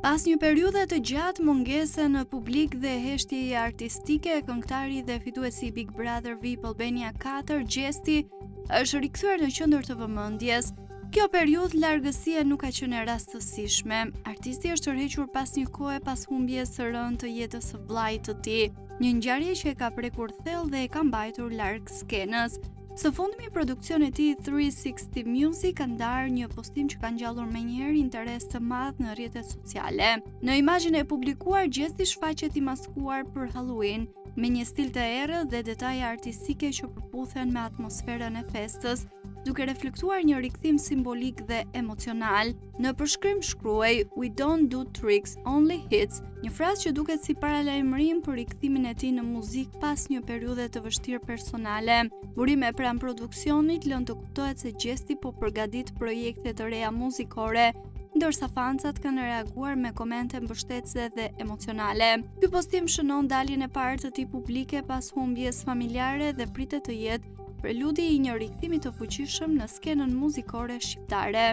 Pas një periudhe të gjatë mungese në publik dhe heshtjeje artistike, këngëtari dhe fituesi i Big Brother VIP Albania 4, Gjesti, është rikthyer në qendër të vëmendjes. Kjo periudhë largësie nuk ka qenë rastësishme. Artisti është tërhequr pas një kohe pas humbjes së rënd të jetës së vllait të tij, një ngjarje që e ka prekur thellë dhe e ka mbajtur larg skenës. Së fundmi, produksioni i tij 360 Music ka ndarë një postim që ka ngjallur menjëherë interes të madh në rrjetet sociale. Në imazhin e publikuar, Gjesti shfaqet i maskuar për Halloween, me një stil të errët dhe detaje artistike që përputhen me atmosferën e festës, duke reflektuar një rikthim simbolik dhe emocional. Në përshkrim shkruaj "We don't do tricks, only hits", një frazë që duket si paralajmërim për rikthimin e tij në muzikë pas një periudhe të vështirë personale. Burime pranë produksionit lën të kuptohet se Gjesti po përgatit projekte të reja muzikore, ndërsa fancat kanë reaguar me komente mbështetëse dhe emocionale. Ky postim shënon daljen e parë të tij publike pas humbjes familjare dhe pritet të jetë preludi i një rikthimi të fuqishëm në skenën muzikore shqiptare.